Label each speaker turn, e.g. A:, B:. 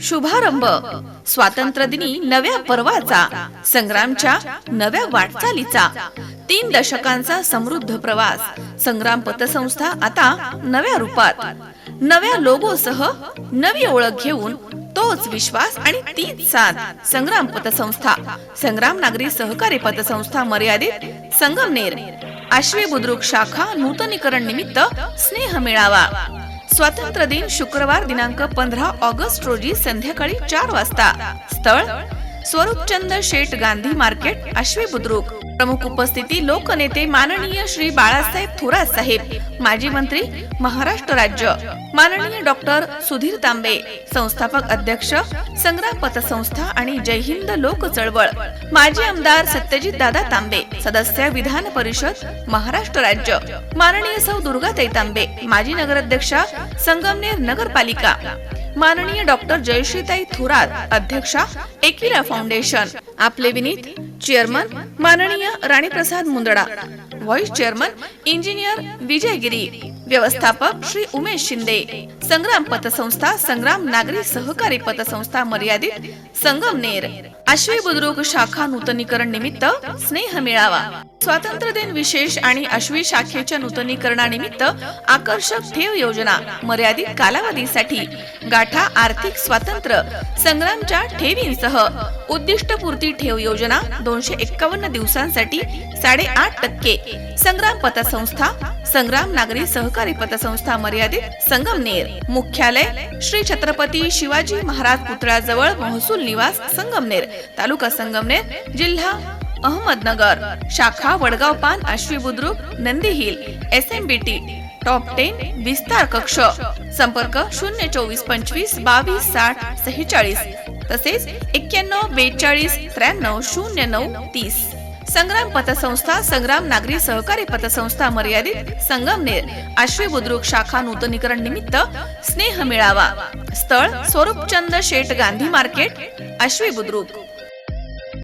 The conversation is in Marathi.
A: शुभारंभ स्वातंत्र्य दिनी नव्या पर्वाचा, संग्रामच्या नव्या वाटचालीचा, 3 दशकांचा समृद्ध प्रवास. संग्राम पतसंस्था आता नव्या रूपात, नव्या लोगोसह नवी ओळख घेऊन तोच विश्वास आणि तीच साथ. संग्राम पतसंस्था, संग्राम नागरी सहकारी पतसंस्था मर्यादित, संगमनेर. आश्वी बुद्रुक शाखा नूतनीकरण निमित्त स्नेह मेळावा. स्वातंत्र्य दिन शुक्रवार दिनांक 15 ऑगस्ट रोजी संध्याकाळी 4 वाजता. स्थळ स्वरूपचंद शेठ गांधी मार्केट, आश्वी बुद्रुक. प्रमुख उपस्थिती लोकनेते माननीय श्री बाळासाहेब थोरात साहेब, माजी मंत्री महाराष्ट्र राज्य, माननीय डॉक्टर सुधीर तांबे, संस्थापक अध्यक्ष संग्राम पतसंस्था आणि जय हिंद लोक चळवळ, माजी आमदार सत्यजित दादा तांबे, सदस्य विधान परिषद महाराष्ट्र राज्य, माननीय सौ दुर्गाताई तांबे, माजी नगराध्यक्षा संगमनेर नगरपालिका, माननीय डॉक्टर जयश्रीताई थोरात, अध्यक्षा एकिला फाउंडेशन. आपले विनीत चेअरमन माननीय राणीप्रसाद मुंदडा, व्हाईस चेअरमन इंजिनियर विजय गिरी, व्यवस्थापक श्री उमेश शिंदे. संग्राम पतसंस्था, संग्राम नागरी सहकारी पतसंस्था मर्यादित, संगमनेर. आश्वी बुद्रुक शाखा नूतनीकरण निमित्त स्नेह मेळावा. स्वातंत्र्य दिन विशेष आणि आश्वी शाखेच्या नूतनीकरणानिमित्त आकर्षक ठेव योजना मर्यादित कालावधीसाठी. गाठा आर्थिक स्वातंत्र्य संग्रामच्या ठेवींसह उद्दिष्टपूर्ती ठेव योजना 251 दिवसांसाठी 8.5%. संग्राम पतसंस्था, संग्राम नागरी सहकारी पतसंस्था मर्यादित, संगमनेर. मुख्यालय श्री छत्रपती शिवाजी महाराज पुतळ्याजवळ, महसूल निवास संगमनेर, तालुका संगमनेर, जिल्हा अहमदनगर. शाखा Wadgaon Pan, Ashwi Budruk, Nandi hill, SMBT top 10 विस्तार कक्ष. संपर्क 024 25 22 60 46 तसेच 91 42 93 09 30. संग्राम पतसंस्था, संग्राम नागरी सहकारी पतसंस्था मर्यादित, संगमनेर. आश्वी बुद्रुक शाखा नूतनीकरण निमित्त स्नेह मेळावा. स्थळ स्वरूपचंद शेठ गांधी मार्केट, आश्वी बुद्रुक.